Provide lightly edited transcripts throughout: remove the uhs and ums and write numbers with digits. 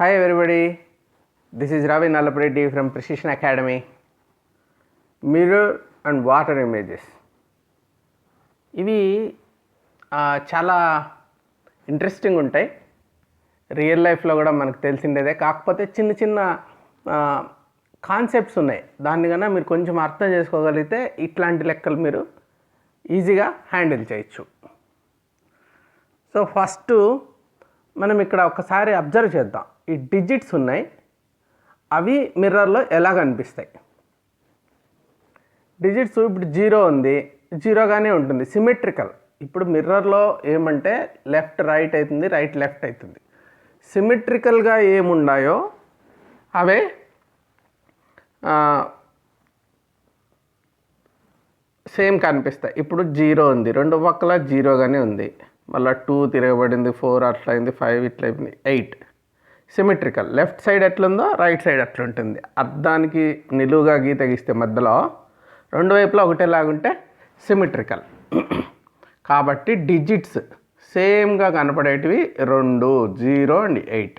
Hi everybody, this is Ravi Nallapreddy from Precision Academy. Mirror and water images. ఇవి చాలా interesting ఉంటాయి. Real లైఫ్లో కూడా మనకు తెలిసిండేదే, కాకపోతే చిన్న చిన్న కాన్సెప్ట్స్ ఉన్నాయి. దాన్ని కన్నా మీరు కొంచెం అర్థం చేసుకోగలిగితే ఇట్లాంటి లెక్కలు మీరు ఈజీగా హ్యాండిల్ చేయొచ్చు. సో ఫస్ట్ మనం ఇక్కడ ఒకసారి అబ్జర్వ్ చేద్దాం. ఈ డిజిట్స్ ఉన్నాయి, అవి మిర్రర్లో ఎలా కనిపిస్తాయి. డిజిట్స్ ఇప్పుడు 0 ఉంది, జీరోగానే ఉంటుంది, సిమెట్రికల్. ఇప్పుడు మిర్రర్లో ఏమంటే లెఫ్ట్ రైట్ అవుతుంది, రైట్ లెఫ్ట్ అవుతుంది. సిమెట్రికల్గా ఏముండాయో అవే సేమ్ కనిపిస్తాయి. ఇప్పుడు 0 ఉంది, రెండు పక్కల 0గానే ఉంది, మళ్ళీ 2 తిరగబడింది, 4 అట్లా అయింది, 5 ఇట్లా అయిపోయింది, 8. సిమెట్రికల్. లెఫ్ట్ సైడ్ ఎట్లుందో రైట్ సైడ్ అట్లుంటుంది. అద్దానికి నిలువుగా గీత గీస్తే మధ్యలో రెండు వైపులా ఒకటేలాగుంటే సిమెట్రికల్. కాబట్టి డిజిట్స్ సేమ్గా కనపడేటివి 2, 0 అండ్ 8.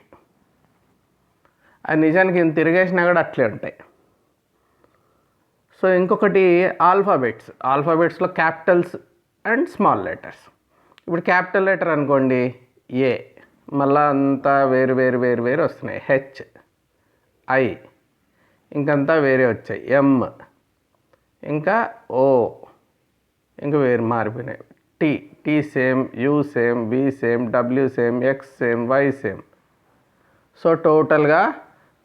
అది నిజానికి ఇంత తిరిగేసినా కూడా అట్లే ఉంటాయి. సో ఇంకొకటి ఆల్ఫాబెట్స్లో క్యాపిటల్స్ అండ్ స్మాల్ లెటర్స్. ఇప్పుడు క్యాపిటల్ లెటర్ అనుకోండి ఏ, మళ్ళా అంతా వేరు వేరు వేరు వేరు వస్తున్నాయి. హెచ్, ఐ, ఇంకంతా వేరే వచ్చాయి. ఎం, ఇంకా ఓ, ఇంకా వేరు మారిపోయినాయి. T same, U same, B same, W same, X same, Y same. So టోటల్గా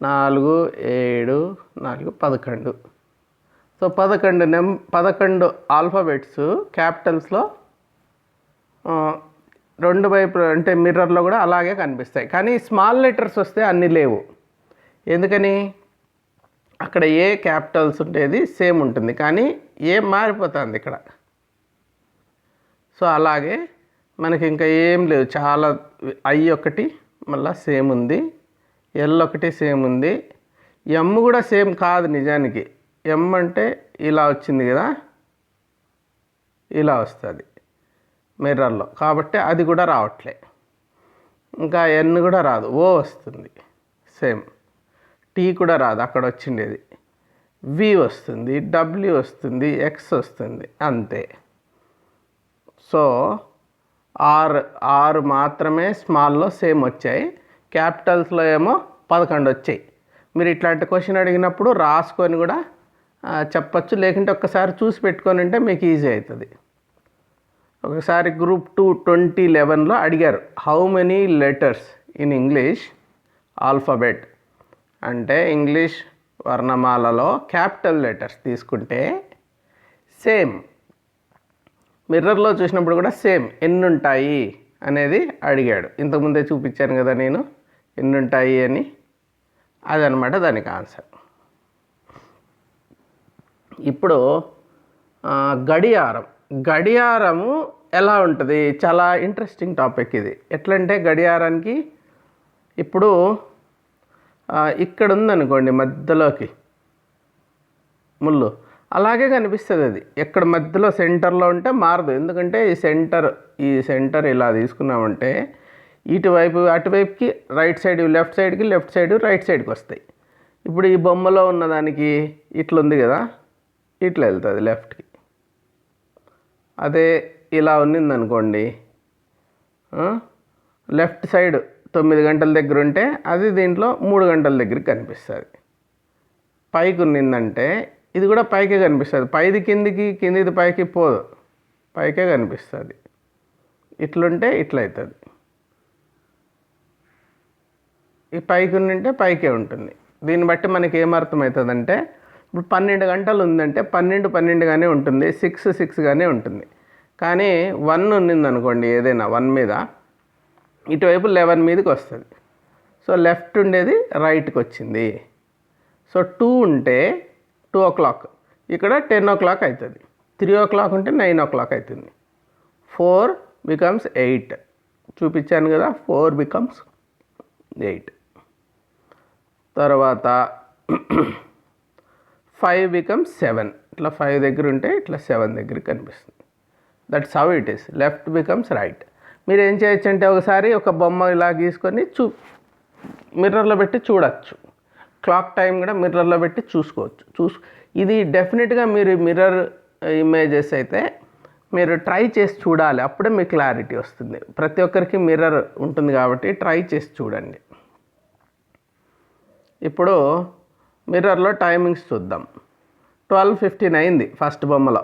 4, 7, 4, 11. సో 11 ఆల్ఫాబెట్స్ క్యాపిటల్స్లో రెండు వైపు అంటే మిర్రర్లో కూడా అలాగే కనిపిస్తాయి. కానీ స్మాల్ లెటర్స్ వస్తే అన్నీ లేవు. ఎందుకని? అక్కడ ఏ క్యాపిటల్స్ ఉండేది సేమ్ ఉంటుంది, కానీ ఏ మారిపోతుంది ఇక్కడ. సో అలాగే మనకి ఇంకా ఏం లేవు. చాలా ఐ ఒకటి మళ్ళీ సేమ్ ఉంది, ఎల్ ఒకటి సేమ్ ఉంది, ఎమ్ కూడా సేమ్ కాదు నిజానికి. ఎమ్ అంటే ఇలా వచ్చింది కదా, ఇలా వస్తుంది మిర్రర్లో, కాబట్టి అది కూడా రావట్లే. ఇంకా ఎన్ కూడా రాదు, ఓ వస్తుంది సేమ్. టీ కూడా రాదు, అక్కడ వచ్చిండేది. వి వస్తుంది, డబ్ల్యూ వస్తుంది, ఎక్స్ వస్తుంది, అంతే. సో ఆరు మాత్రమే స్మాల్లో సేమ్ వచ్చాయి. క్యాపిటల్స్లో ఏమో 11 వచ్చాయి. మీరు ఇట్లాంటి క్వశ్చన్ అడిగినప్పుడు రాసుకొని కూడా చెప్పచ్చు, లేకుంటే ఒక్కసారి చూసి పెట్టుకొని ఉంటే మీకు ఈజీ అవుతుంది. ఒకసారి గ్రూప్ 2 2011లో అడిగారు, how many letters in English alphabet అంటే ఇంగ్లీష్ వర్ణమాలలో క్యాపిటల్ లెటర్స్ తీసుకుంటే సేమ్. మిర్రర్లో చూసినప్పుడు కూడా సేమ్ ఎన్ని ఉంటాయి అనేది అడిగాడు. ఇంతకుముందే చూపించాను కదా నేను ఎన్ని ఉంటాయి అని. అదనమాట దానికి ఆన్సర్. ఇప్పుడు గడియారము ఎలా ఉంటుంది? చాలా ఇంట్రెస్టింగ్ టాపిక్ ఇది. ఎట్లంటే గడియారానికి ఇప్పుడు ఇక్కడ ఉందనుకోండి మధ్యలోకి ముళ్ళు, అలాగే కనిపిస్తుంది. అది ఎక్కడ మధ్యలో సెంటర్లో ఉంటే మారదు. ఎందుకంటే ఈ సెంటర్ ఇలా తీసుకున్నామంటే ఇటువైపు అటువైపుకి రైట్ సైడ్ లెఫ్ట్ సైడ్కి, లెఫ్ట్ సైడ్ రైట్ సైడ్కి వస్తాయి. ఇప్పుడు ఈ బొమ్మలో ఉన్నదానికి ఇట్లా ఉంది కదా, ఇట్లా వెళ్తుంది లెఫ్ట్కి. అదే ఇలా ఉన్నిందనుకోండి, లెఫ్ట్ సైడ్ 9 గంటల దగ్గర ఉంటే అది దీంట్లో 3 గంటల దగ్గరికి కనిపిస్తుంది. పైకి ఉన్నిందంటే ఇది కూడా పైకే కనిపిస్తుంది. పైది కిందికి, కిందిది పైకి పోదు, పైకే కనిపిస్తుంది. ఇట్లుంటే ఇట్లా అవుతుంది. ఈ పైకి ఉంటే పైకే ఉంటుంది. దీన్ని బట్టి మనకి ఏమర్థమవుతుందంటే ఇప్పుడు 12 గంటలు ఉందంటే 12గానే ఉంటుంది, 6గానే ఉంటుంది. కానీ 1 ఉన్నిందనుకోండి, ఏదైనా 1 మీద, ఇటువైపు 11 మీదకి వస్తుంది. సో లెఫ్ట్ ఉండేది రైట్కి వచ్చింది. సో 2 ఉంటే 2 o'clock, ఇక్కడ 10 o'clock అవుతుంది. 3 o'clock ఉంటే 9 o'clock అవుతుంది. 4 becomes 8. చూపించాను కదా, 4 becomes 8. తర్వాత 5 becomes 7. ఇట్లా 5 దగ్గర ఉంటే ఇట్లా 7 దగ్గరికి కనిపిస్తుంది. That's how it is. Left becomes right. మీరు ఏం చేయొచ్చు అంటే ఒకసారి ఒక బొమ్మ ఇలా గీసుకొని మిర్రర్లో పెట్టి చూడొచ్చు. క్లాక్ టైం కూడా మిర్రర్లో పెట్టి చూసుకోవచ్చు. ఇది డెఫినెట్గా మీరు మిర్రర్ ఇమేజెస్ అయితే మీరు ట్రై చేసి చూడాలి, అప్పుడే మీకు క్లారిటీ వస్తుంది. ప్రతి ఒక్కరికి మిర్రర్ ఉంటుంది కాబట్టి ట్రై చేసి చూడండి. ఇప్పుడు మిర్రర్లో టైమింగ్స్ చూద్దాం. 12:15 అయింది ఫస్ట్ బొమ్మలో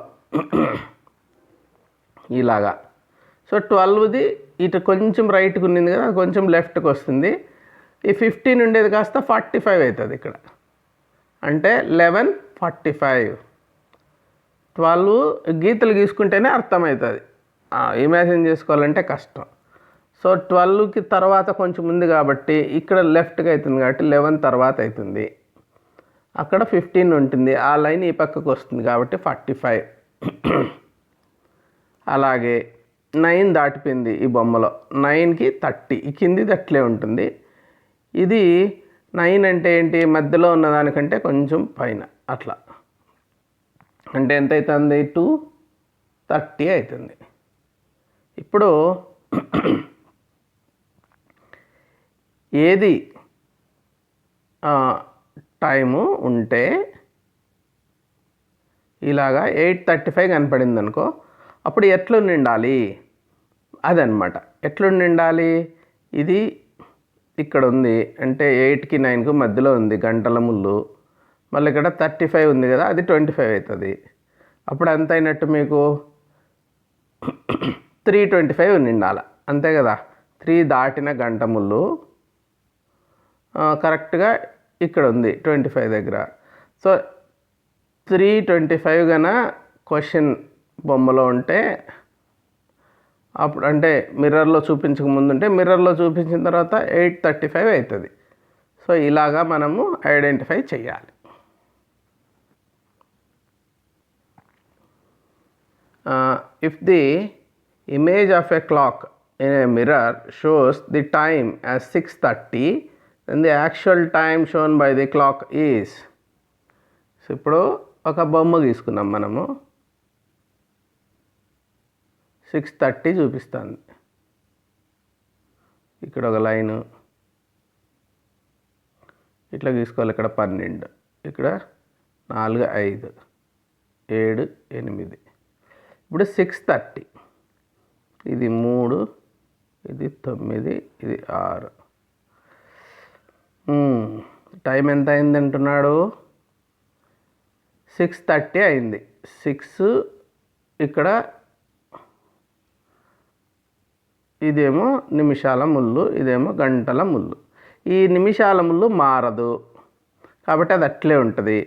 ఇలాగా. సో 12ది ఇటు కొంచెం రైట్కి ఉన్నింది కదా, కొంచెం లెఫ్ట్కి వస్తుంది. ఈ 15 ఉండేది కాస్త 45 అవుతుంది ఇక్కడ, అంటే 11:45. 12 గీతలు గీసుకుంటేనే అర్థమవుతుంది, ఇమాజిన్ చేసుకోవాలంటే కష్టం. సో 12కి తర్వాత కొంచెం ఉంది కాబట్టి ఇక్కడ లెఫ్ట్కి అవుతుంది కాబట్టి 11 తర్వాత అవుతుంది. అక్కడ 15 ఉంటుంది, ఆ లైన్ ఈ పక్కకు వస్తుంది కాబట్టి 45. అలాగే 9 దాటిపోయింది ఈ బొమ్మలో, 9కి 30, ఈ కిందిది అట్లే ఉంటుంది. ఇది 9 అంటే ఏంటి, మధ్యలో ఉన్నదానికంటే కొంచెం పైన అట్లా, అంటే ఎంత అవుతుంది, 2:30 అవుతుంది. ఇప్పుడు ఏది టైము ఉంటే ఇలాగా 8:35 కనపడింది అనుకో, అప్పుడు ఎట్లుండి ఉండాలి అదనమాట. ఎట్లుండి ఉండాలి, ఇది ఇక్కడ ఉంది అంటే 8కి 9కి మధ్యలో ఉంది గంటల ముళ్ళు. మళ్ళీ ఇక్కడ 35 ఉంది కదా, అది 25 అవుతుంది. అప్పుడు ఎంత అయినట్టు మీకు 3:25 ఉండాలి, అంతే కదా. 3 దాటిన గంట ముళ్ళు కరెక్ట్గా ఇక్కడ ఉంది 25 దగ్గర. సో 3:25 కన్నా క్వశ్చన్ బొమ్మలో ఉంటే అప్పుడు అంటే మిర్రర్లో చూపించక ముందు ఉంటే, మిర్రర్లో చూపించిన తర్వాత 8:35 అవుతుంది. సో ఇలాగా మనము ఐడెంటిఫై చేయాలి. If the image of a clock in a mirror shows the time as 6:30, then the actual time shown by the clock is. So ఇప్పుడు ఒక బొమ్మ తీసుకున్నాం మనము, 6:30 చూపిస్తుంది. ఇక్కడ ఒక లైను ఇట్లా తీసుకోవాలి, ఇక్కడ 12, ఇక్కడ 4, 5, 7, 8. ఇప్పుడు 6:30, ఇది 3, ఇది 9, ఇది 6. టైం ఎంత అయింది అంటున్నాడు, 6:30 అయింది. 6 ఇక్కడ ఇదేమో నిమిషాల ముళ్ళు, ఇదేమో గంటల ముళ్ళు. ఈ నిమిషాల ముళ్ళు మారదు కాబట్టి అది అట్లే ఉంటుంది.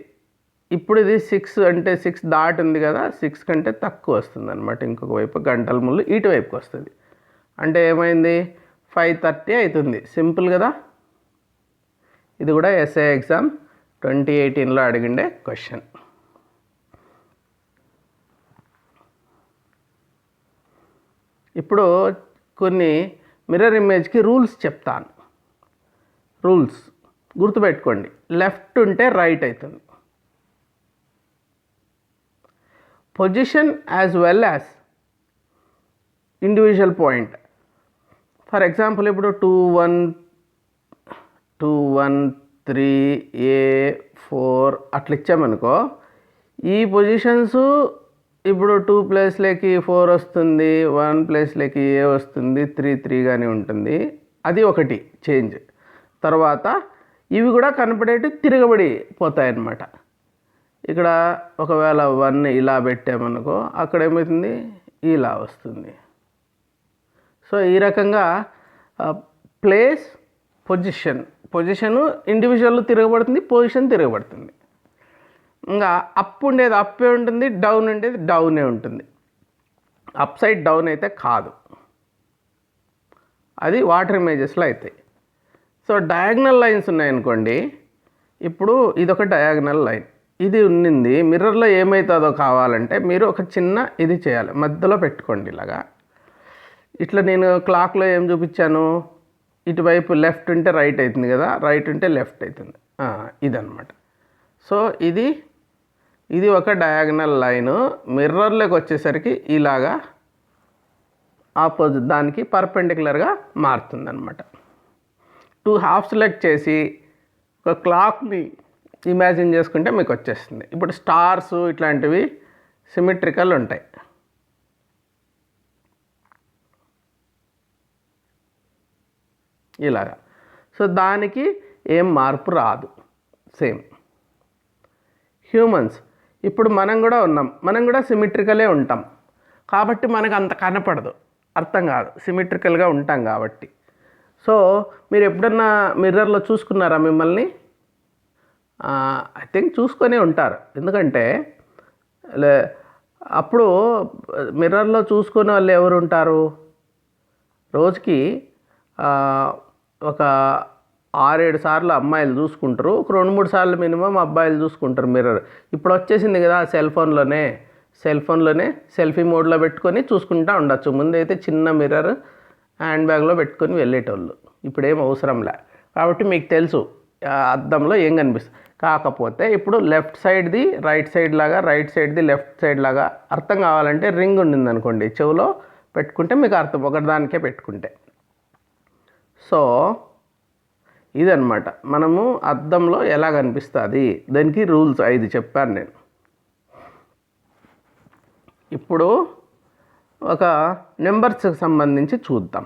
ఇప్పుడు ఇది 6 అంటే 6 దాటి ఉంది కదా, 6 కంటే తక్కువ వస్తుంది అనమాట. ఇంకొక వైపు గంటల ముళ్ళు ఇటువైపుకి వస్తుంది, అంటే ఏమైంది 5:30 అవుతుంది. సింపుల్ కదా. ఇది కూడా ఎస్ఏ ఎగ్జామ్ 2018లో అడిగిండే క్వశ్చన్. ఇప్పుడు కొన్ని మిర్రర్ ఇమేజ్కి రూల్స్ చెప్తాను. రూల్స్ గుర్తుపెట్టుకోండి. లెఫ్ట్ ఉంటే రైట్ అవుతుంది, position as well as individual point. For example ఇప్పుడు 2, 1, 2, 1, 3, A, 4 అట్లా ఇచ్చామనుకో, ఈ పొజిషన్స్ ఇప్పుడు 2 ప్లేస్లోకి 4 వస్తుంది, 1 ప్లేస్లోకి A వస్తుంది, 3, 3 గానే ఉంటుంది. అది ఒకటి చేంజ్. తర్వాత ఇవి కూడా కనపడేటి తిరగబడి పోతాయన్నమాట. ఇక్కడ ఒకవేళ 1 ఇలా పెట్టామనుకో, అక్కడ ఏమవుతుంది, ఇలా వస్తుంది. సో ఈ రకంగా ప్లేస్, పొజిషను ఇండివిజువల్ తిరగబడుతుంది, పొజిషన్ తిరగబడుతుంది. ఇంకా అప్ ఉండేది అప్పే ఉంటుంది, డౌన్ ఉండేది డౌనే ఉంటుంది. అప్ సైడ్ డౌన్ అయితే కాదు, అది వాటర్ ఇమేజెస్లో అవుతాయి. సో డయాగ్నల్ లైన్స్ ఉన్నాయనుకోండి, ఇప్పుడు ఇదొక డయాగ్నల్ లైన్, ఇది ఉన్నింది. మిర్రర్లో ఏమవుతుందో కావాలంటే మీరు ఒక చిన్న ఇది చేయాలి, మధ్యలో పెట్టుకోండి ఇలాగా. ఇట్లా నేను క్లాక్లో ఏం చూపించాను, ఇటువైపు లెఫ్ట్ ఉంటే రైట్ అవుతుంది కదా, రైట్ ఉంటే లెఫ్ట్ అవుతుంది, ఇదన్నమాట. సో ఇది ఒక డయాగ్నల్ లైను. మిర్రర్లోకి వచ్చేసరికి ఇలాగా ఆపోజిట్ దానికి పర్పెండిక్యులర్గా మారుతుంది అనమాట. 2 హాఫ్ సెలెక్ట్ చేసి ఒక క్లాక్ని ఇమాజిన్ చేసుకుంటే మీకు వచ్చేస్తుంది. ఇప్పుడు స్టార్స్ ఇట్లాంటివి సిమెట్రికల్ ఉంటాయి. ఇలాగా. సో దానికి ఏం మార్పు రాదు. సేమ్ హ్యూమన్స్, ఇప్పుడు మనం కూడా ఉన్నాం, మనం కూడా సిమెట్రికలే ఉంటాం కాబట్టి మనకు అంత కనపడదు, అర్థం కాదు, సిమెట్రికల్గా ఉంటాం కాబట్టి. సో మీరు ఎప్పుడన్నా మిర్రర్లో చూసుకున్నారా మిమ్మల్ని? ఐ థింక్ చూసుకొనే ఉంటారు. ఎందుకంటే అప్పుడు మిర్రర్లో చూసుకునే వాళ్ళు ఎవరు ఉంటారు? రోజుకి ఒక 6-7 సార్లు అమ్మాయిలు చూసుకుంటారు, ఒక 2-3 సార్లు మినిమం అబ్బాయిలు చూసుకుంటారు మిర్రర్. ఇప్పుడు వచ్చేసింది కదా సెల్ ఫోన్లోనే సెల్ఫీ మోడ్లో పెట్టుకొని చూసుకుంటూ ఉండొచ్చు. ముందైతే చిన్న మిర్రర్ హ్యాండ్ బ్యాగ్లో పెట్టుకొని వెళ్ళేటోళ్ళు, ఇప్పుడేం అవసరంలే. కాబట్టి మీకు తెలుసు అద్దంలో ఏం కనిపిస్తుంది. కాకపోతే ఇప్పుడు లెఫ్ట్ సైడ్ది రైట్ సైడ్ లాగా, రైట్ సైడ్ది లెఫ్ట్ సైడ్ లాగా అర్థం కావాలంటే రింగ్ ఉండింది అనుకోండి, చెవిలో పెట్టుకుంటే మీకు అర్థం, ఒకటిదానికే పెట్టుకుంటే. సో ఇదన్నమాట మనము అద్దంలో ఎలా కనిపిస్తుంది, దానికి రూల్స్ 5 చెప్పాను నేను. ఇప్పుడు ఒక నెంబర్స్కి సంబంధించి చూద్దాం.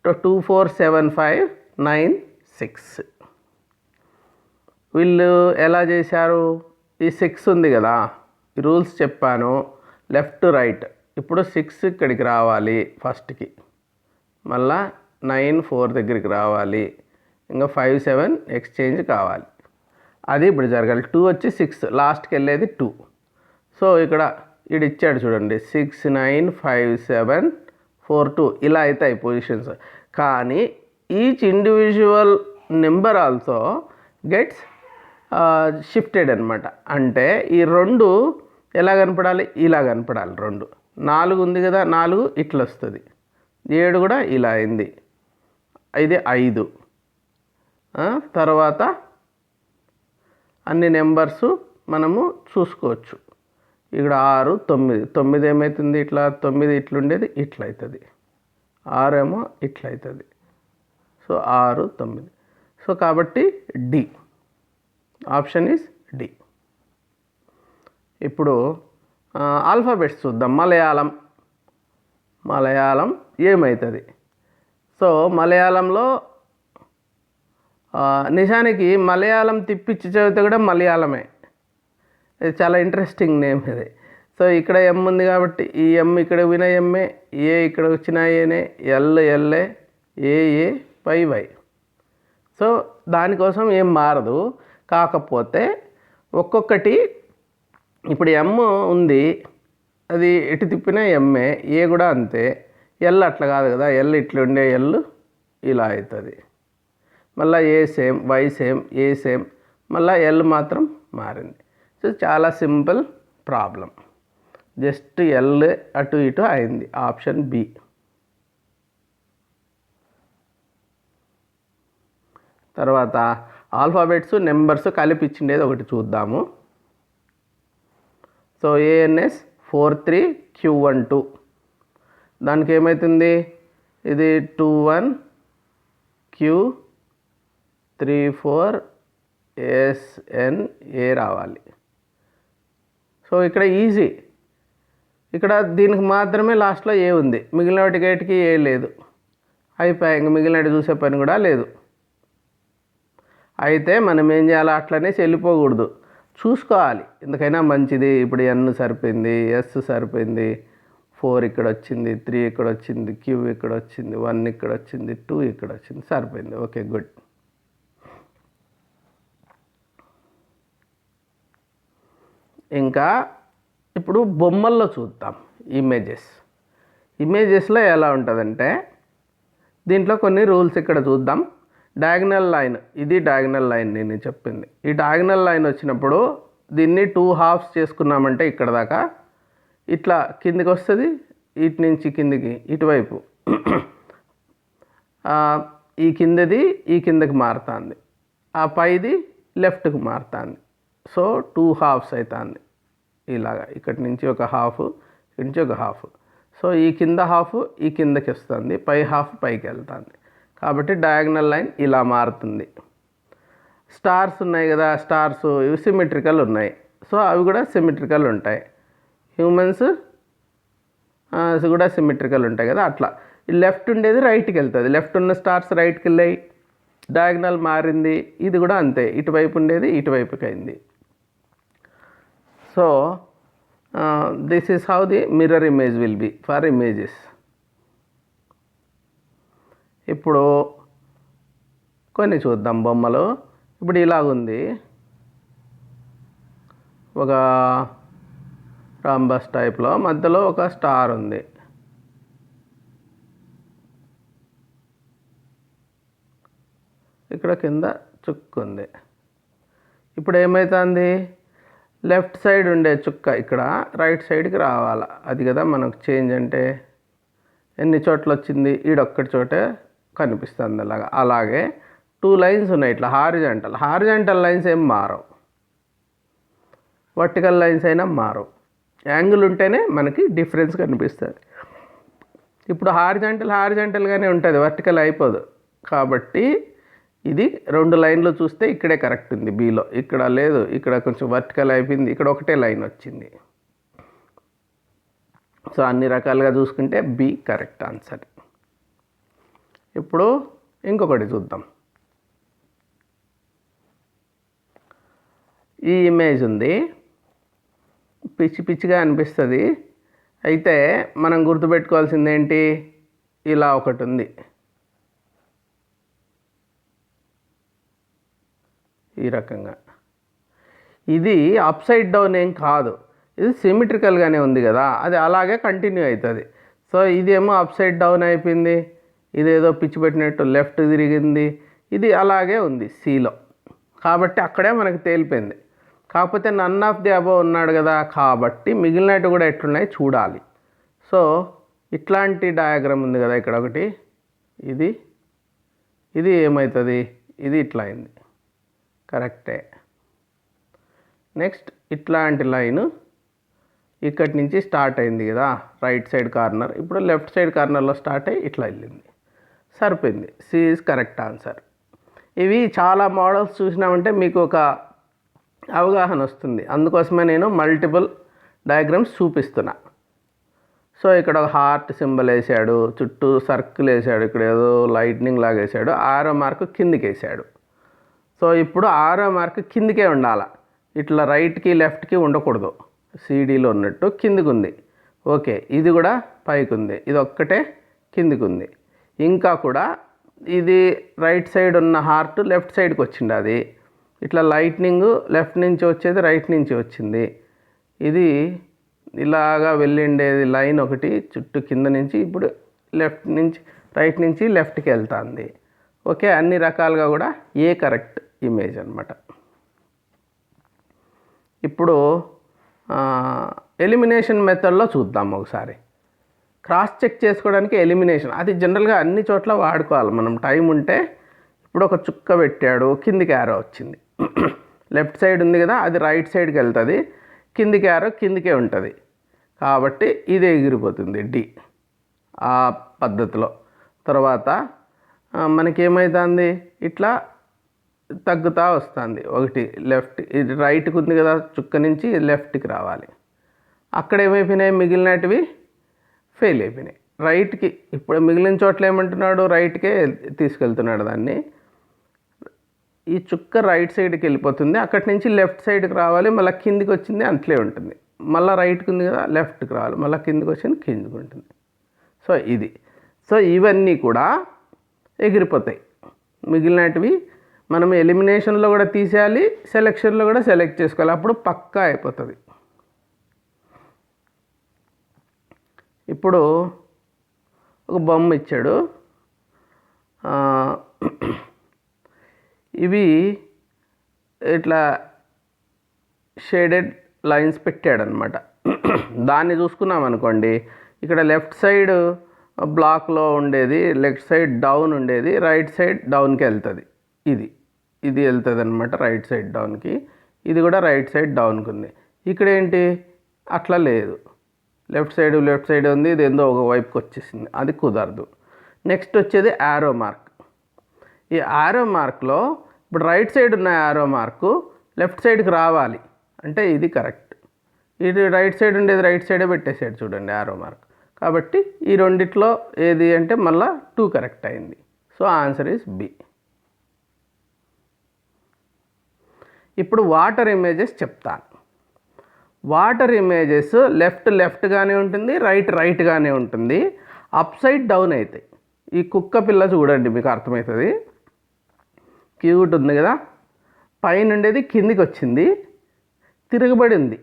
2 4 7 5 9 6 వీళ్ళు ఎలా చేశారు? ఈ 6 ఉంది కదా, ఈ రూల్స్ చెప్పాను, లెఫ్ట్ రైట్. ఇప్పుడు 6 ఇక్కడికి రావాలి ఫస్ట్కి, మళ్ళా 9 4 దగ్గరికి రావాలి, ఇంకా 5 7 ఎక్స్చేంజ్ కావాలి. అది ఇప్పుడు జరగాలి. 2 వచ్చి 6 లాస్ట్కి వెళ్ళేది 2. సో ఇక్కడ ఇది ఇచ్చాడు చూడండి, 6 9 5 7 4 2 ఇలా అవుతాయి పొజిషన్స్. కానీ each individual number also gets shifted అనమాట. అంటే ఈ 2 ఎలా కనపడాలి? ఇలా కనపడాలి. 2 4 ఉంది కదా, 4 ఇట్లా వస్తుంది, 7 కూడా ఇలా అయింది, ఇది 5. తర్వాత అన్ని నెంబర్సు మనము చూసుకోవచ్చు. ఇక్కడ 6 9 9 ఏమవుతుంది? ఇట్లా 9 ఇట్లుండేది ఇట్లా అవుతుంది, 6 ఏమో ఇట్లా అవుతుంది. సో 6 9. సో కాబట్టి డి, ఆప్షన్ ఈజ్ డి. ఇప్పుడు ఆల్ఫాబెట్స్ చూద్దాం. మలయాళం ఏమవుతుంది? సో మలయాళంలో నిజానికి మలయాళం తిప్పిచ్చి చదివితే కూడా మలయాళమే. ఇది చాలా ఇంట్రెస్టింగ్ నేమ్ ఇది. సో ఇక్కడ ఎమ్ ఉంది కాబట్టి ఈ ఎమ్ ఇక్కడ విన ఎమ్మే, ఏ ఇక్కడ వచ్చిన ఏనే, L L A, A Y Y. So దానికోసం ఏం మారదు. కాకపోతే ఒక్కొక్కటి, ఇప్పుడు ఎమ్ ఉంది, అది ఎటు తిప్పినా ఎమ్మే, ఏ కూడా అంతే. ఎల్ అట్లా కాదు కదా, ఎల్ ఇట్లుండే ఎల్ ఇలా అవుతుంది. మళ్ళీ A same, Y same, A same, మళ్ళీ ఎల్ మాత్రం మారింది. సో చాలా సింపుల్ ప్రాబ్లం, జస్ట్ ఎల్ అటు ఇటు అయింది. Option B. తర్వాత ఆల్ఫాబెట్స్ నెంబర్స్ కలిపి ఇచ్చిండేది ఒకటి చూద్దాము. సో ఏఎన్ఎస్ 43Q12 దానికి ఏమవుతుంది? ఇది 21 Q34 SNA రావాలి. సో ఇక్కడ ఈజీ, ఇక్కడ దీనికి మాత్రమే లాస్ట్లో ఏ ఉంది, మిగిలిన వాటికి ఏ లేదు, అయిపోయాయి. ఇంక మిగిలినవి చూసే పని కూడా లేదు. అయితే మనం ఏం చేయాలి? అట్లనే వెళ్ళిపోకూడదు, చూసుకోవాలి. ఎందుకైనా మంచిది. ఇప్పుడు ఎన్ సరిపోయింది, ఎస్ సరిపోయింది, 4 ఇక్కడ వచ్చింది, 3 ఇక్కడ వచ్చింది, క్యూ ఇక్కడ వచ్చింది, 1 ఇక్కడ వచ్చింది, 2 ఇక్కడ వచ్చింది, సరిపోయింది. Okay, good. ఇంకా ఇప్పుడు బొమ్మల్లో చూద్దాం. ఇమేజెస్లో ఎలా ఉంటుందంటే, దీంట్లో కొన్ని రూల్స్ ఇక్కడ చూద్దాం. డయాగ్నల్ లైన్, ఇది డయాగ్నల్ లైన్ నేను చెప్పింది. ఈ డయాగ్నల్ లైన్ వచ్చినప్పుడు దీన్ని 2 హాఫ్స్ చేసుకున్నామంటే ఇక్కడ దాకా ఇట్లా కిందికి వస్తుంది, ఇటు నుంచి కిందికి ఇటువైపు ఈ కిందది ఈ కిందకి మారుతుంది, ఆ పైది లెఫ్ట్కి మారుతుంది. సో 2 హాఫ్స్ అవుతుంది ఇలాగా. ఇక్కడి నుంచి ఒక హాఫ్, ఇక్కడి నుంచి ఒక హాఫ్. సో ఈ కింద హాఫ్ ఈ కిందకి వస్తుంది, పై హాఫ్ పైకి వెళ్తుంది. కాబట్టి డయాగ్నల్ లైన్ ఇలా మారుతుంది. స్టార్స్ ఉన్నాయి కదా, స్టార్స్ ఇవి సిమెట్రికల్ ఉన్నాయి, సో అవి కూడా సిమెట్రికల్ ఉంటాయి. హ్యూమన్స్ కూడా సిమెట్రికల్ ఉంటాయి కదా, అట్లా లెఫ్ట్ ఉండేది రైట్కి వెళ్తుంది, లెఫ్ట్ ఉన్న స్టార్స్ రైట్కి వెళ్ళాయి, డయాగ్నల్ మారింది. ఇది కూడా అంతే, ఇటువైపు ఉండేది ఇటువైపుకి అయింది. So this is how the mirror image will be for images. ఇప్పుడు కొన్ని చూద్దాం బొమ్మలు. ఇప్పుడు ఇలాగుంది, ఒక రాంబస్ టైప్లో మధ్యలో ఒక స్టార్ ఉంది. ఇక్కడ కింద చుక్క ఉంది. ఇప్పుడు ఏమవుతుంది, లెఫ్ట్ సైడ్ ఉండే చుక్క ఇక్కడ రైట్ సైడ్కి రావాలా, అది కదా మనకు చేంజ్ అంటే. ఎన్ని చోట్ల వచ్చింది, ఈడొక్కటి చోటే కనిపిస్తుంది అలాగా. అలాగే 2 లైన్స్ ఉన్నాయి ఇట్లా హారిజాంటల్ లైన్స్ ఏం మారవు, వర్టికల్ లైన్స్ అయినా మారవు. యాంగిల్ ఉంటేనే మనకి డిఫరెన్స్ కనిపిస్తుంది. ఇప్పుడు హారిజాంటల్గానే ఉంటుంది, వర్టికల్ అయిపోదు. కాబట్టి ఇది 2 లైన్లు చూస్తే ఇక్కడే కరెక్ట్ ఉంది బీలో, ఇక్కడ లేదు, ఇక్కడ కొంచెం వర్టికల్ అయిపోయింది, ఇక్కడ ఒకటే లైన్ వచ్చింది. సో అన్ని రకాలుగా చూసుకుంటే బి కరెక్ట్ ఆన్సర్. ఇప్పుడు ఇంకొకటి చూద్దాం. ఈ ఇమేజ్ ఉంది, పిచ్చిగా అనిపిస్తుంది. అయితే మనం గుర్తుపెట్టుకోవాల్సింది ఏంటి, ఇలా ఒకటి ఉంది, ఈ రకంగా. ఇది అప్ సైడ్ డౌన్ ఏం కాదు, ఇది సిమెట్రికల్గానే ఉంది కదా, అది అలాగే కంటిన్యూ అవుతుంది. సో ఇదేమో అప్ సైడ్ డౌన్ అయిపోయింది, ఇదేదో పిచ్చి పెట్టినట్టు లెఫ్ట్ తిరిగింది, ఇది అలాగే ఉంది సిలో. కాబట్టి అక్కడే మనకు తేలిపోయింది. కాకపోతే నన్ ఆఫ్ ది అబవ్ ఉన్నాడు కదా, కాబట్టి మిగిలినట్టు కూడా ఎట్లున్నాయి చూడాలి. సో ఇట్లాంటి డయాగ్రామ్ ఉంది కదా ఇక్కడ ఒకటి, ఇది ఏమవుతుంది, ఇది ఇట్లా అయింది, కరెక్టే. నెక్స్ట్ ఇట్లాంటి లైను ఇక్కడి నుంచి స్టార్ట్ అయింది కదా రైట్ సైడ్ కార్నర్, ఇప్పుడు లెఫ్ట్ సైడ్ కార్నర్లో స్టార్ట్ అయ్యి ఇట్లా వెళ్ళింది, సరిపోయింది. C is correct answer. ఇవి చాలా మోడల్స్ చూసినామంటే మీకు ఒక అవగాహన వస్తుంది, అందుకోసమే నేను మల్టిపుల్ డయాగ్రామ్స్ చూపిస్తున్నా. సో ఇక్కడ ఒక హార్ట్ సింబల్ వేసాడు, చుట్టూ సర్కిల్ వేసాడు, ఇక్కడ ఏదో లైట్నింగ్ లాగా వేసాడు, ఆరో మార్క్ కిందికి వేసాడు. సో ఇప్పుడు ఆరో మార్క్ కిందికే ఉండాలి, ఇట్లా రైట్కి లెఫ్ట్కి ఉండకూడదు. సిడీలో ఉన్నట్టు కిందికి ఉంది, ఓకే. ఇది కూడా పైకి ఉంది, ఇది ఒక్కటే కిందికి ఉంది. ఇంకా కూడా ఇది రైట్ సైడ్ ఉన్న హార్ట్ లెఫ్ట్ సైడ్కి వచ్చింది, అది ఇట్లా లైట్నింగ్ లెఫ్ట్ నుంచి వచ్చేది రైట్ నుంచి వచ్చింది. ఇది ఇలాగా వెళ్ళిండేది లైన్ ఒకటి చుట్టూ కింద నుంచి ఇప్పుడు లెఫ్ట్ నుంచి రైట్ నుంచి లెఫ్ట్కి వెళ్తుంది. ఓకే, అన్ని రకాలుగా కూడా ఏ కరెక్ట్ ఇమేజ్ అనమాట. ఇప్పుడు ఎలిమినేషన్ మెథడ్లో చూద్దాం ఒకసారి. క్రాస్ చెక్ చేసుకోవడానికి ఎలిమినేషన్ అది జనరల్గా అన్ని చోట్ల వాడుకోవాలి మనం టైం ఉంటే. ఇప్పుడు ఒక చుక్క పెట్టాడు, కిందికి యారో వచ్చింది, లెఫ్ట్ సైడ్ ఉంది కదా, అది రైట్ సైడ్కి వెళ్తుంది, కిందికి యారో కిందికే ఉంటుంది, కాబట్టి ఇది ఎగిరిపోతుంది డి ఆ పద్ధతిలో. తర్వాత మనకేమవుతుంది, ఇట్లా తగ్గుతూ వస్తుంది, ఒకటి లెఫ్ట్, ఇది రైట్కి ఉంది కదా చుక్క నుంచి లెఫ్ట్కి రావాలి, అక్కడ ఏమైపోయినాయి మిగిలినటివి ఫెయిల్ అయిపోయినాయి రైట్కి. ఇప్పుడు మిగిలిన చోట్ల ఏమంటున్నాడు, రైట్కే తీసుకెళ్తున్నాడు దాన్ని. ఈ చుక్క రైట్ సైడ్కి వెళ్ళిపోతుంది, అక్కడి నుంచి లెఫ్ట్ సైడ్కి రావాలి, మళ్ళీ కిందికి వచ్చింది అంతలే ఉంటుంది, మళ్ళీ రైట్కి ఉంది కదా లెఫ్ట్కి రావాలి, మళ్ళీ కిందికి వచ్చింది కిందికి ఉంటుంది. సో ఇది, సో ఇవన్నీ కూడా ఎగిరిపోతాయి. మిగిలినటివి మనం ఎలిమినేషన్లో కూడా తీసేయాలి, సెలెక్షన్లో కూడా సెలెక్ట్ చేసుకోవాలి, అప్పుడు పక్కా అయిపోతుంది. ఇప్పుడు ఒక బొమ్మ ఇచ్చాడు, ఇవి ఇట్లా షేడెడ్ లైన్స్ పెట్టాడనమాట. దాన్ని చూసుకున్నాం అనుకోండి, ఇక్కడ లెఫ్ట్ సైడ్ బ్లాక్లో ఉండేది లెఫ్ట్ సైడ్ డౌన్ ఉండేది రైట్ సైడ్ డౌన్కి వెళ్తుంది, ఇది వెళ్తుంది అనమాట రైట్ సైడ్ డౌన్కి, ఇది కూడా రైట్ సైడ్ డౌన్కి ఉంది. ఇక్కడ ఏంటి అట్లా లేదు, లెఫ్ట్ సైడ్ ఉంది, ఇది ఏందో ఒక వైపుకి వచ్చేసింది, అది కుదరదు. నెక్స్ట్ వచ్చేది యారో మార్క్. ఈ ఆరో మార్క్లో ఇప్పుడు రైట్ సైడ్ ఉన్న ఆరో మార్కు లెఫ్ట్ సైడ్కి రావాలి అంటే ఇది కరెక్ట్. ఇది రైట్ సైడ్ ఉండేది రైట్ సైడే పెట్టేసాడు చూడండి ఆరో మార్క్. కాబట్టి ఈ రెండిట్లో ఏది అంటే మళ్ళీ 2 కరెక్ట్ అయింది. So answer is B. ఇప్పుడు వాటర్ ఇమేజెస్ చెప్తాను. వాటర్ ఇమేజెస్ లెఫ్ట్గానే ఉంటుంది, రైట్గానే ఉంటుంది. అప్ సైడ్ డౌన్ అవుతాయి. ఈ కుక్క పిల్ల చూడండి మీకు అర్థమవుతుంది. క్యూట్ ఉంది కదా, పైన ఉండేది కిందికి వచ్చింది, తిరగబడింది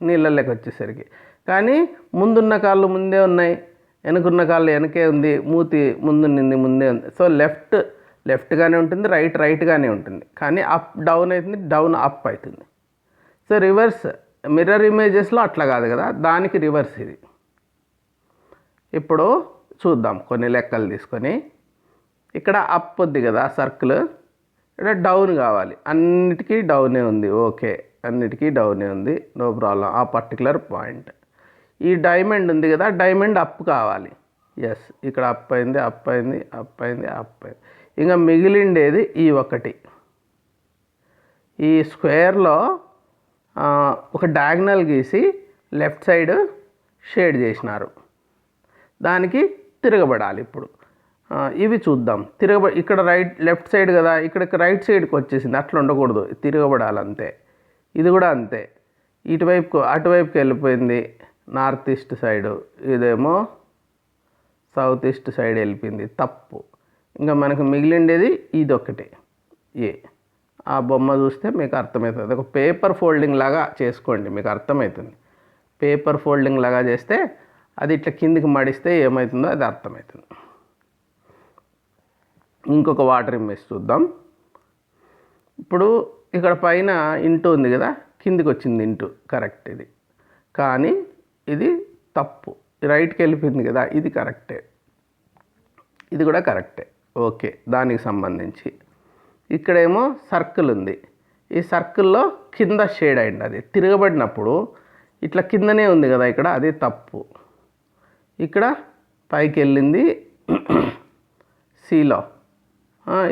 నీళ్ళలోకి వచ్చేసరికి. కానీ ముందున్న కాళ్ళు ముందే ఉన్నాయి, వెనుకున్న కాళ్ళు వెనకే ఉంది, మూతి ముందుంది ముందే ఉంది. సో లెఫ్ట్గానే ఉంటుంది, రైట్గానే ఉంటుంది. కానీ అప్ డౌన్ అవుతుంది, డౌన్ అప్ అవుతుంది. సో రివర్స్ మిర్రర్ ఇమేజెస్లో అట్లా కాదు కదా, దానికి రివర్స్ ఇది. ఇప్పుడు చూద్దాం కొన్ని లెక్కలు తీసుకొని. ఇక్కడ అప్ ఉంది కదా సర్కిల్, ఇక్కడ డౌన్ కావాలి. అన్నిటికీ డౌనే ఉంది, ఓకే, అన్నిటికీ డౌనే ఉంది, నో ప్రాబ్లం. ఆ పర్టికులర్ పాయింట్. ఈ డైమండ్ ఉంది కదా, డైమండ్ అప్ కావాలి. ఎస్, ఇక్కడ అప్ అయింది, అప్ అయింది, అప్ అయింది, అప్ అయింది. ఇంకా మిగిలిండేది ఈ ఒకటి. ఈ స్క్వేర్లో ఒక డయాగ్నల్ గీసి లెఫ్ట్ సైడ్ షేడ్ చేసినారు, దానికి తిరగబడాలి. ఇప్పుడు ఇవి చూద్దాం. ఇక్కడ లెఫ్ట్ సైడ్ కదా, ఇక్కడ రైట్ సైడ్కి వచ్చేసింది, అట్లా ఉండకూడదు, తిరగబడాలి అంతే. ఇది కూడా అంతే, అటువైపుకి వెళ్ళిపోయింది నార్త్ ఈస్ట్ సైడు, ఇదేమో సౌత్ ఈస్ట్ సైడ్ వెళ్ళిపోయింది, తప్పు. ఇంకా మనకు మిగిలిండేది ఇదొకటి ఏ. ఆ బొమ్మ చూస్తే మీకు అర్థమవుతుంది. ఒక పేపర్ ఫోల్డింగ్ లాగా చేసుకోండి, మీకు అర్థమవుతుంది. పేపర్ ఫోల్డింగ్ లాగా చేస్తే అది ఇట్లా కిందికి మడిస్తే ఏమవుతుందో అది అర్థమవుతుంది. ఇంకొక వాటర్ ఇమేజ్ చూద్దాం. ఇప్పుడు ఇక్కడ పైన ఇంటూ ఉంది కదా, కిందికి వచ్చింది ఇంటూ, కరెక్ట్ ఇది. కానీ ఇది తప్పు, రైట్కి వెళ్ళిపోయింది కదా, ఇది కరెక్టే, ఇది కూడా కరెక్టే, ఓకే. దానికి సంబంధించి ఇక్కడేమో సర్కిల్ ఉంది, ఈ సర్కిల్లో కింద షేడ్ అయింది, అది తిరగబడినప్పుడు ఇట్లా కిందనే ఉంది కదా ఇక్కడ, అది తప్పు. ఇక్కడ పైకి వెళ్ళింది సిలో,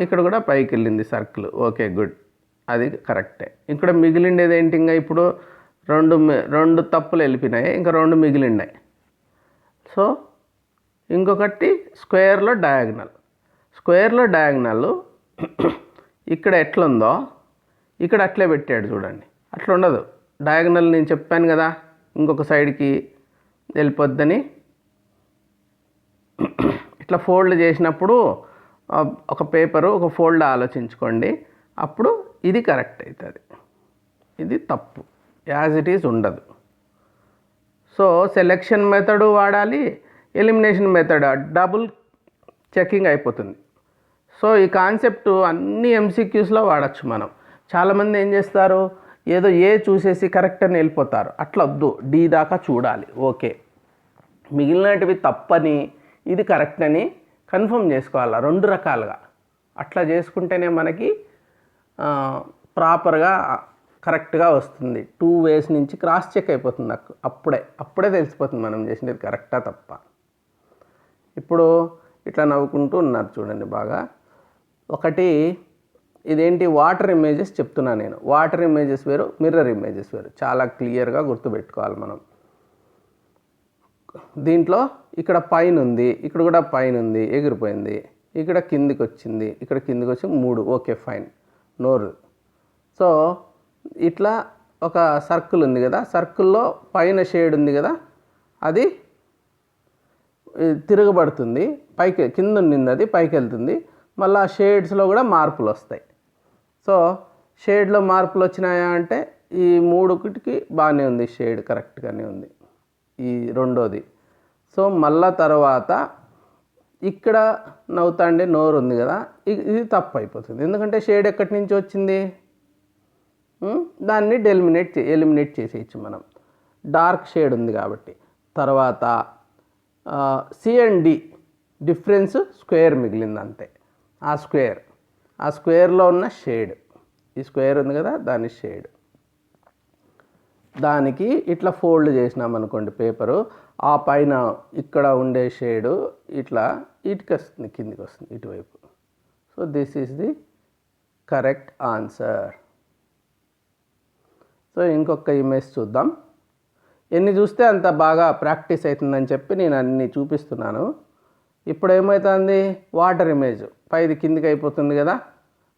ఇక్కడ కూడా పైకి వెళ్ళింది సర్కిల్, ఓకే గుడ్, అది కరెక్టే. ఇక్కడ మిగిలిండేది ఏంటి, ఇంకా ఇప్పుడు రెండు తప్పులు వెళ్ళిపోయినాయి, ఇంకా 2 మిగిలిన్నాయి. సో ఇంకొకటి స్క్వేర్లో డయాగ్నల్ ఇక్కడ ఎట్లుందో ఇక్కడ అట్లే పెట్టాడు చూడండి, అట్లా ఉండదు. డయాగ్నల్ నేను చెప్పాను కదా ఇంకొక సైడ్కి వెళ్ళిపోద్దని, ఇట్లా ఫోల్డ్ చేసినప్పుడు ఒక పేపరు ఒక ఫోల్డ్ ఆలోచించుకోండి, అప్పుడు ఇది కరెక్ట్ అవుతుంది, ఇది తప్పు, యాజ్ ఇట్ ఈజ్ ఉండదు. సో సెలెక్షన్ మెథడు వాడాలి, ఎలిమినేషన్ మెథడ్ డబుల్ చెకింగ్ అయిపోతుంది. సో ఈ కాన్సెప్ట్ అన్ని ఎంసీక్యూస్లో వాడచ్చు మనం. చాలామంది ఏం చేస్తారు, ఏదో ఏ చూసేసి కరెక్ట్ అని వెళ్ళిపోతారు, అట్లా వద్దు, డి దాకా చూడాలి, ఓకే, మిగిలినటివి తప్పని ఇది కరెక్ట్ అని కన్ఫర్మ్ చేసుకోవాలి 2 రకాలుగా. అట్లా చేసుకుంటేనే మనకి ప్రాపర్గా కరెక్ట్గా వస్తుంది. 2 ways నుంచి క్రాస్ చెక్ అయిపోతుంది నాకు, అప్పుడే తెలిసిపోతుంది మనం చేసినది కరెక్టా తప్ప. ఇప్పుడు ఇట్లా నవ్వుకుంటూ ఉన్నారు చూడండి బాగా. ఒకటి ఇదేంటి, వాటర్ ఇమేజెస్ చెప్తున్నా నేను. వాటర్ ఇమేజెస్ వేరు, మిర్రర్ ఇమేజెస్ వేరు, చాలా క్లియర్గా గుర్తుపెట్టుకోవాలి మనం. దీంట్లో ఇక్కడ పైన ఉంది, ఇక్కడ కూడా పైన ఉంది, ఎగిరిపోయింది, ఇక్కడ కిందికి వచ్చింది, ఇక్కడ కిందికి వచ్చి 3, ఓకే ఫైన్, నోరు. సో ఇట్లా ఒక సర్కిల్ ఉంది కదా, సర్కిల్లో పైన షేడ్ ఉంది కదా, అది తిరగబడుతుంది, పైకి కింద ఉండింది అది పైకి వెళ్తుంది, మళ్ళీ ఆ షేడ్స్లో కూడా మార్పులు వస్తాయి. సో షేడ్లో మార్పులు వచ్చినాయా అంటే ఈ 3కి బాగానే ఉంది, షేడ్ కరెక్ట్గానే ఉంది ఈ రెండోది. సో మళ్ళా తర్వాత ఇక్కడ నవ్వుతాండే నోరు ఉంది కదా, ఇది తప్పు అయిపోతుంది. ఎందుకంటే షేడ్ ఎక్కడి నుంచి వచ్చింది, దాన్ని ఎలిమినేట్ చేసేయచ్చు మనం, డార్క్ షేడ్ ఉంది కాబట్టి. తర్వాత C and D difference square మిగిలింది అంతే. ఆ స్క్వేర్లో ఉన్న షేడ్, ఈ స్క్వేర్ ఉంది కదా దాని షేడ్, దానికి ఇట్లా ఫోల్డ్ చేసినామనుకోండి పేపరు, ఆ పైన ఇక్కడ ఉండే షేడు ఇట్లా ఇటుకి వస్తుంది, కిందికి వస్తుంది ఇటువైపు. So this is the correct answer. So ఇంకొక ఇమేజ్ చూద్దాం. ఎన్ని చూస్తే అంత బాగా ప్రాక్టీస్ అవుతుందని చెప్పి నేను అన్ని చూపిస్తున్నాను. ఇప్పుడు ఏమవుతుంది, వాటర్ ఇమేజ్ పైది కిందికి అయిపోతుంది కదా.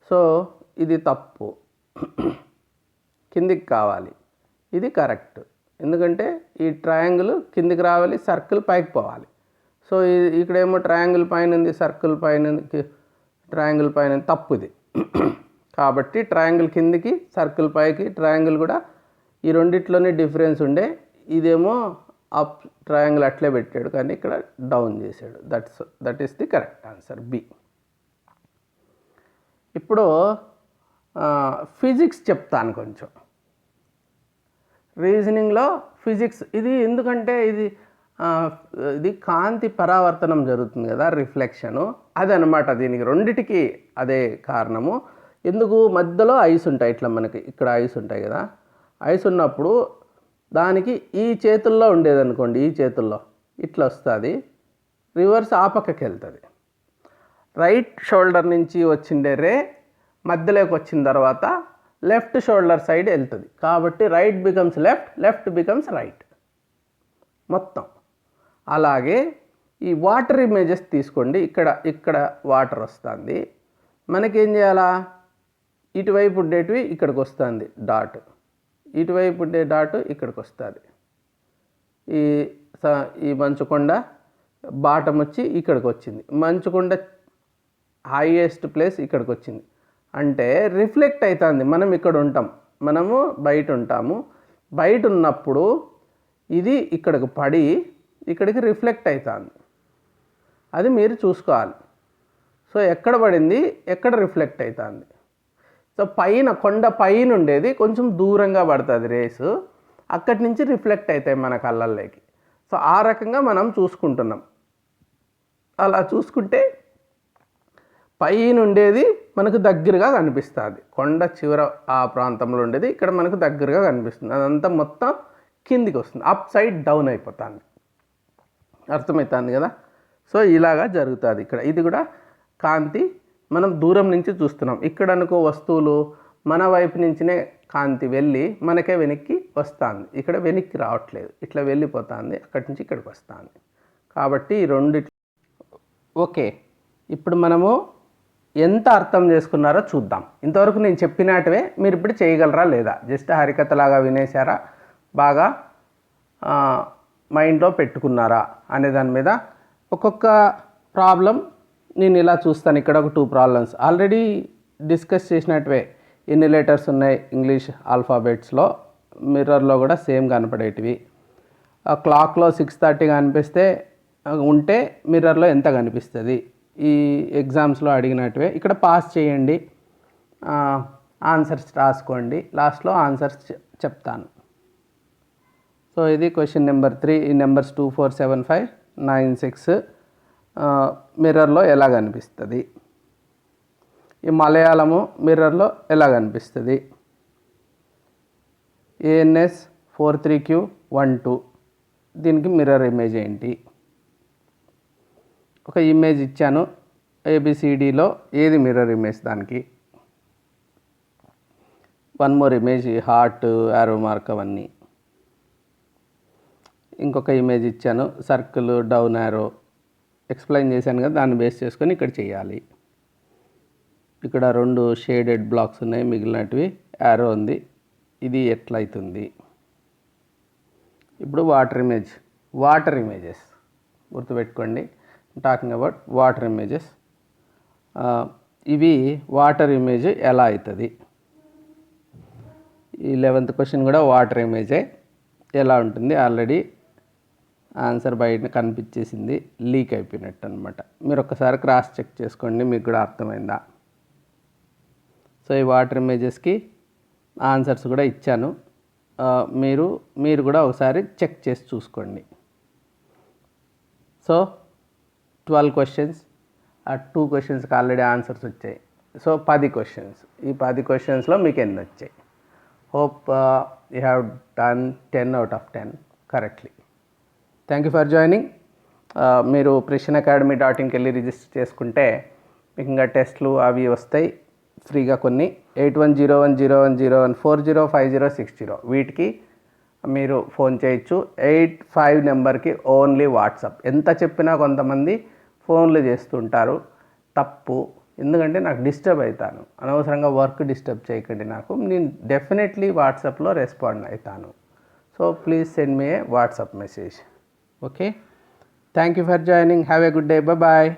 సో ఇది తప్పు, కిందికి కావాలి. ఇది కరెక్ట్, ఎందుకంటే ఈ ట్రయాంగిల్ కిందికి రావాలి, సర్కిల్ పైకి పోవాలి. సో ఇక్కడేమో ట్రయాంగిల్ పైన ఉంది, సర్కిల్ పైన, ట్రయాంగిల్ పైన, తప్పు ఇది. కాబట్టి ట్రయాంగిల్ కిందికి, సర్కిల్ పైకి, ట్రయాంగిల్ కూడా ఈ రెండిట్లోనే డిఫరెన్స్ ఉండే. ఇదేమో అప్ ట్రయాంగిల్ అట్లే పెట్టాడు, కానీ ఇక్కడ డౌన్ చేశాడు. That is the correct answer, B. ఇప్పుడు ఫిజిక్స్ చెప్తాను కొంచెం. రీజనింగ్లో ఫిజిక్స్ ఇది ఎందుకంటే ఇది కాంతి పరావర్తనం జరుగుతుంది కదా, రిఫ్లెక్షను, అదనమాట. దీనికి రెండిటికి అదే కారణము. ఎందుకు, మధ్యలో ఐస్ ఉంటాయి, ఇట్లా మనకి ఇక్కడ ఐస్ ఉంటాయి కదా. ఐస్ ఉన్నప్పుడు దానికి ఈ చేతుల్లో ఉండేదనుకోండి, ఈ చేతుల్లో ఇట్లా వస్తుంది, రివర్స్ ఆ పక్కకి వెళ్తుంది. రైట్ షోల్డర్ నుంచి వచ్చిండే రే మధ్యలోకి వచ్చిన తర్వాత లెఫ్ట్ షోల్డర్ సైడ్ వెళ్తుంది. కాబట్టి right becomes left, left becomes right మొత్తం. అలాగే ఈ వాటర్ ఇమేజెస్ తీసుకోండి. ఇక్కడ వాటర్ వస్తుంది, మనకేం చేయాలా, ఇటువైపు ఉండేటివి ఇక్కడికి వస్తుంది డాట్, ఇటువైపు ఉండే డాట్ ఇక్కడికి వస్తుంది. ఈ మంచుకొండ బాటం వచ్చి ఇక్కడికి వచ్చింది, మంచుకొండ హైయెస్ట్ ప్లేస్ ఇక్కడికి వచ్చింది. అంటే రిఫ్లెక్ట్ అవుతుంది. మనం ఇక్కడ ఉంటాం, మనము బయట ఉంటాము. బయట ఉన్నప్పుడు ఇది ఇక్కడికి పడి ఇక్కడికి రిఫ్లెక్ట్ అవుతుంది. అది మీరు చూసుకోవాలి. సో ఎక్కడ పడింది, ఎక్కడ రిఫ్లెక్ట్ అవుతుంది. సో పైన కొండ పైన ఉండేది కొంచెం దూరంగా పడుతుంది రేసు, అక్కడి నుంచి రిఫ్లెక్ట్ అవుతాయి మన కళ్ళల్లోకి. సో ఆ రకంగా మనం చూసుకుంటున్నాం. అలా చూసుకుంటే పైన ఉండేది మనకు దగ్గరగా కనిపిస్తుంది, కొండ చివర ఆ ప్రాంతంలో ఉండేది ఇక్కడ మనకు దగ్గరగా కనిపిస్తుంది. అదంతా మొత్తం కిందికి వస్తుంది, అప్ సైడ్ డౌన్ అయిపోతుంది. అర్థమవుతుంది కదా. సో ఇలాగా జరుగుతుంది ఇక్కడ. ఇది కూడా కాంతి మనం దూరం నుంచి చూస్తున్నాం. ఇక్కడ అనుకో వస్తువులు మన వైపు నుంచినే కాంతి వెళ్ళి మనకే వెనక్కి వస్తుంది, ఇక్కడ వెనక్కి రావట్లేదు, ఇట్లా వెళ్ళిపోతుంది, అక్కడి నుంచి ఇక్కడికి వస్తుంది. కాబట్టి ఈ రెండు. ఓకే, ఇప్పుడు మనము ఎంత అర్థం చేసుకున్నారో చూద్దాం. ఇంతవరకు నేను చెప్పినట్టువే మీరు ఇప్పుడు చేయగలరా లేదా, జస్ట్ హరికథలాగా వినేశారా, బాగా మైండ్లో పెట్టుకున్నారా అనే దాని మీద ఒక్కొక్క ప్రాబ్లం నేను ఇలా చూస్తాను. ఇక్కడ ఒక 2 ప్రాబ్లమ్స్ ఆల్రెడీ డిస్కస్ చేసినట్టువే. ఎన్ని లెటర్స్ ఉన్నాయి ఇంగ్లీష్ ఆల్ఫాబెట్స్లో, మిర్రర్లో కూడా సేమ్ కనపడేటివి. క్లాక్లో 6:30 కనిపిస్తే ఉంటే మిర్రర్లో ఎంత కనిపిస్తుంది, ఈ ఎగ్జామ్స్లో అడిగినట్టువే. ఇక్కడ పాస్ చేయండి, ఆన్సర్స్ రాసుకోండి, లాస్ట్లో ఆన్సర్స్ చెప్తాను. సో ఇది క్వశ్చన్ నెంబర్ 3. ఈ నెంబర్స్ 2, 4, 7, 5, 9, 6 మిర్రర్లో ఎలా కనిపిస్తుంది. ఈ మలయాళము మిర్రర్లో ఎలా కనిపిస్తుంది. ANS 43Q12 దీనికి మిర్రర్ ఇమేజ్ ఏంటి. ఒక ఇమేజ్ ఇచ్చాను, ABCDలో ఏది మిర్రర్ ఇమేజ్ దానికి. 1 more image, heart, arrow mark అవన్నీ. ఇంకొక ఇమేజ్ ఇచ్చాను, సర్కిల్, డౌన్ యారో ఎక్స్ప్లెయిన్ చేశాను కదా, దాన్ని బేస్ చేసుకొని ఇక్కడ చేయాలి. ఇక్కడ 2 షేడెడ్ బ్లాక్స్ ఉన్నాయి, మిగిలినటివి యారో ఉంది. ఇది ఎట్లయితుంది. ఇప్పుడు వాటర్ ఇమేజెస్ గుర్తుపెట్టుకోండి. Talking about water images. ఇవి వాటర్ ఇమేజ్ ఎలా అవుతుంది. ఈ 11th క్వశ్చన్ కూడా వాటర్ ఇమేజే, ఎలా ఉంటుంది. ఆల్రెడీ ఆన్సర్ బయట కనిపించేసింది, లీక్ అయిపోయినట్టు అనమాట. మీరు ఒక్కసారి క్రాస్ చెక్ చేసుకోండి, మీకు కూడా అర్థమైందా. సో ఈ వాటర్ ఇమేజెస్కి ఆన్సర్స్ కూడా ఇచ్చాను, మీరు కూడా ఒకసారి చెక్ చేసి చూసుకోండి. సో 12 క్వశ్చన్స్, ఆ 2 క్వశ్చన్స్కి ఆల్రెడీ ఆన్సర్స్ వచ్చాయి. So 10 questions. ఈ 10 క్వశ్చన్స్లో మీకు ఎన్ని వచ్చాయి. Hope you have done 10 out of 10 correctly. Thank you for joining. మీరు prishanaacademy.inకి వెళ్ళి రిజిస్టర్ చేసుకుంటే మీకు ఇంకా టెస్ట్లు అవి వస్తాయి ఫ్రీగా కొన్ని. 81010101405060 వీటికి మీరు ఫోన్ చేయొచ్చు. 85 నెంబర్కి ఓన్లీ వాట్సాప్. ఎంత చెప్పినా కొంతమంది ఫోన్లు చేస్తుంటారు, తప్పు. ఎందుకంటే నాకు డిస్టర్బ్ అవుతాను, అనవసరంగా వర్క్ డిస్టర్బ్ చేయకండి నాకు. నేను డెఫినెట్లీ వాట్సాప్లో రెస్పాండ్ అవుతాను. So please send me a WhatsApp message. Okay, thank you for joining. Have a good day. Bye.